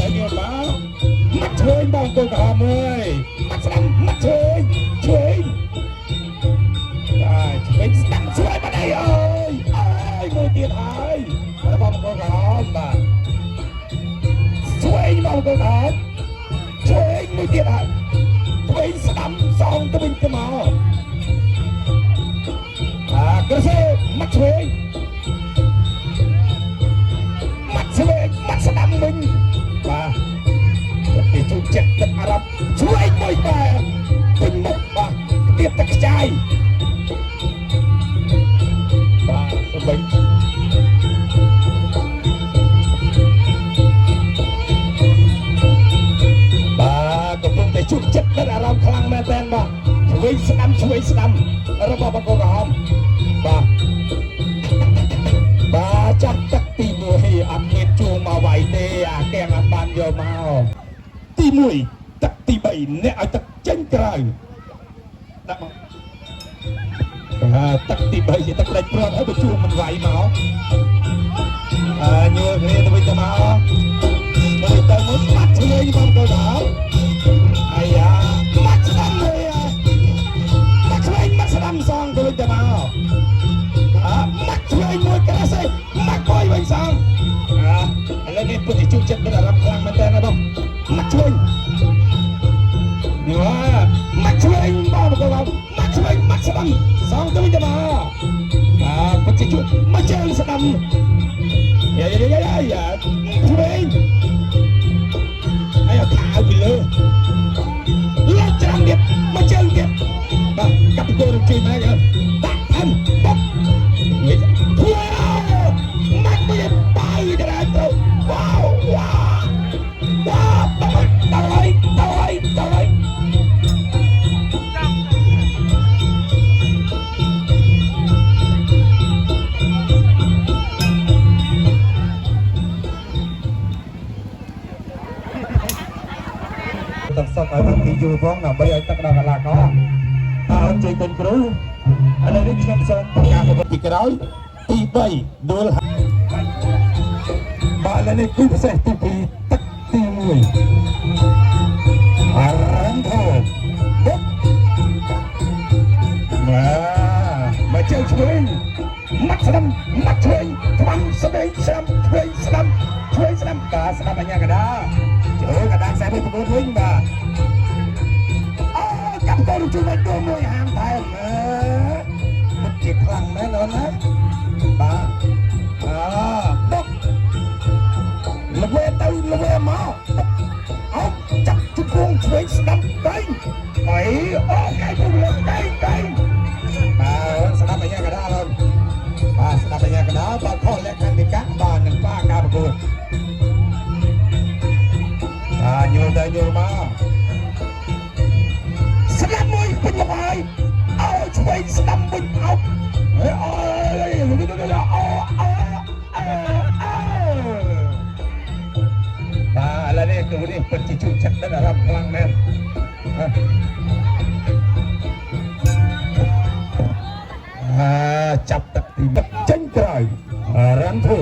តែញោមមកមកជួយបងកូនក្រហមអើយមកស្ដាំមកជួយបាទជួយស្ដាំជួយបាត់អីអើយមួយទៀតហើយបងកូនក្រហមបាទជួយបងកូនក្រហមជួយមួយទៀតហើយជួយស្ដាំសងទៅវិញទៅមកក្រសែមកជួយមកស្ដាំវិញបាទពីជួបចិត្តទឹកអារម្មណ៍ជួយមួយបែបពេញមុខបាទទៀតទឹកខ្ចាយបាទទៅវិញបាទកំពុងតែជួបចិត្តទឹកអារម្មណ៍ខ្លាំងមែនតើបាទជួយស្ដាំរបស់បងកូនក្រហមបាទចាប់ទឹកទី1អត់មានជួងមកវាយទេអាទាំងអត់បានយកមកទី1ទឹកទី3អ្នកឲ្យទឹកចេញក្រៅដាក់មកទឹកទី3ជាទឹកដាច់ព្រាត់ហើយបើជួងមិនវាយមកញើគ្នាទៅវិញទៅមកទៅមុនបាត់ជួយបងកូនក្រហមអាយ៉ាមកស្ដាំเลยមកជួយមកស្ដាំសងទៅវិញទៅមកមកជួយមួយក្រាស់ឯងមកបយវិញសងឥឡូវនេះពុទ្ធជុំចិត្តមានអារម្មណ៍ខ្លាំងមែនតើណាបងមកជួយមកជួយបងកូនមកជួយមកស្ដាំសងទៅវិញទៅមកពុទ្ធជុំមកជើងស្ដាំយ៉ាជួយអាយថាឲ្យពីលើលោកចាំទៀតមកជើងទៀតបាទកាប់ពីគោរជួយមកដាក់ផាន់បុកមកទៀតបាយទៅដល់វ៉ាវដល់ទឹកសុកឲ្យបានទីយូរផងដើម្បីឲ្យទឹកដល់កន្លះកោអត់ជួយគុណគ្រូឥឡូវនេះខ្ញុំសូមប្រកាសពីក្រោយទី3ដួលបាទឥឡូវនេះគឺពិសេសទី2ទឹកទី1អារ៉ាន់ធូបុកមកជើងឆ្វេងមកស្ដាំមកឆ្វេងខ្វាំស្ដីស្ដាំឆ្វេងស្ដាំបាទស្ដាំអញ្ញាកដាចូលកដាខ្សែមួយប្រកួតវិញបាទកាប់កូនជួយមកដូរមួយហាមថែមមិនជាខ្លាំងមែនអូនណាបាទបុកល្វេទៅល្វេមកអោចាប់ជង្គង់ឆ្វេងស្ដាំទៅអីអូកែពុំលើទៅបាទស្ដាំអញ្ញាកដាអូនបាទស្ដាំអញ្ញាកដាបើខុសលក្ខន្តិកៈបាទនឹងផ្អាកការប្រកួតញូទៅញូមកស្ដាំមួយពេញមកហើយអោឆ្វេងស្ដាំវិញអោបាទឥឡូវនេះគឺនេះពិតជាជួយចិត្តដល់អារម្មណ៍ខ្លាំងមែនចាប់ទឹកទី1ចេញក្រោយរ៉ាន់ធូ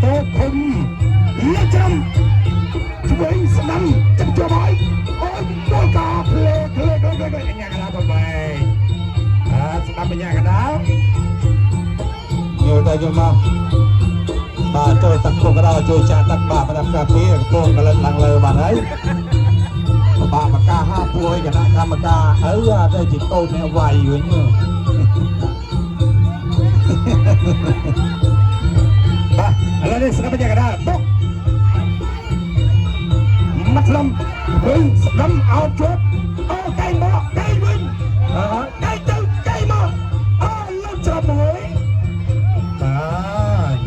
ទៅឃុំលចាំជួយស្ដាំចាំជាប់ហើយអូយមកកាផ្លេអញ្ញាកដាទៅបែស្ដាំអញ្ញាកដាយកទៅយកមកបាទចូលទឹកគុកដល់ជួយចាក់ទឹកបាទប្រដាប់ការពារកូនកលិតឡើងលើបាទហើយបាទមកការហាពួយគណៈកម្មការទៅជាកូនអ្នកវាយវិញបាទឥឡូវនេះស្ដាប់បញ្ញាកដាបុកមកស្ដាំវិញស្ដាំអោជប់អូកែមកកែវិញកែទៅកែមកអូលោកច្រប់មួយ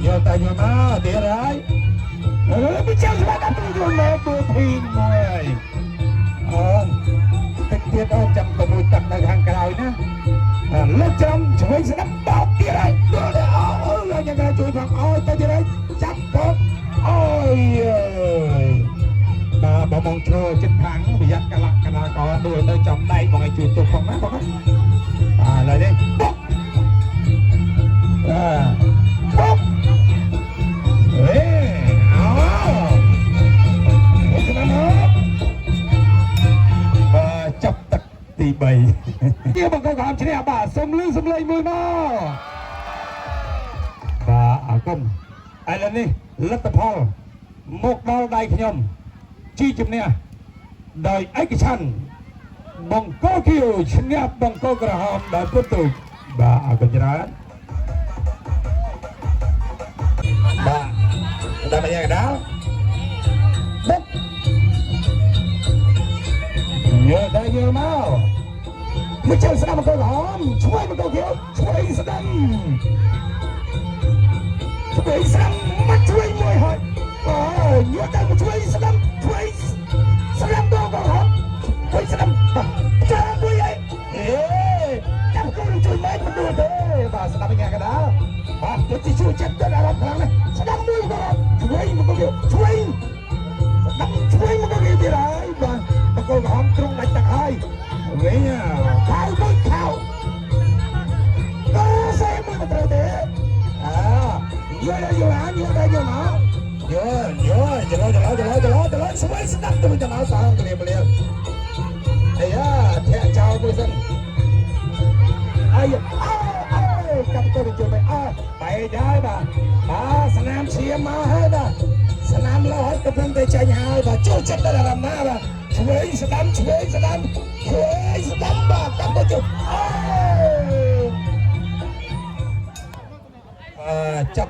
យកតែយកមកទៀតហើយពីចាំស្ដាប់ទៅយកមកទូភីមួយតិចទៀតអូនចាំទៅមួយទឹកនៅខាងក្រោយណាលោកច្រំជួយស្ដាប់បោកទៀតហើយអូយ៉ាងណាជួយផងអូទៅទៀតហើយចាប់បោកអូយបាទ มองเธอจิตขังประหยัดกะลักกะลาก่อนด้วยเธอจำได้บอกไอ้จุดตัวของนะบอกนะเลยดิปุ๊บปุ๊บเฮ้ยเอาเพราะฉะนั้นมาจับตักตีใบเกี่ยวกับความเชี่ยวบาสมลือสมเลยมือมาบาอาก้มไอ้แล้วนี่รัตพลมกดาวได้ขยมจี้จุดเนี่ยโดยไอ้กิชันบังโกคิวชนะบังโกกระหอบได้ประตูบาอากันจราบาได้ไปยังไงดาวบุ๊กเยอะได้เยอะมากไม่เจอสนามบังโกกระหอบช่วยบังโกคิวช่วยสนามช่วยสนามมาช่วยมวยหอยเยอะได้มาช่วยสนามช่วยสนามบังโกกระหอบช่วยสนามจ้าด้วยไอ้จับกูช่วยไหมมันดูเด้อบาสนามเป็นไงกันนะบาเดี๋ยวจะช่วยเจ็บด้วยอะไรพลังเลยสนามด้วยก็ช่วยมันก็เกี่ยวช่วยสนามช่วยมันก็เกี่ยวที่ไรบ้างมันก็หอมตรงไหนต่างหายเงี้ยข้าวด้วยข้าวก็ใส่มือมันเตะเตะเยอะได้เยอะเยอะได้เยอะนะเยอะเยอะจะรอสบายสนามตัวจะมาสามเกลียบเลียบไอ้ย่าแทะเจ้าไปสั่นไอ้กับตัวไปเจอไปได้ป่ะมาสนามเชียร์มาให้ป่ะสนามเราให้กำลังใจหายป่ะจู่จัดได้รำหน้าป่ะช่วยสนามป่ะกับตัวจุดจับ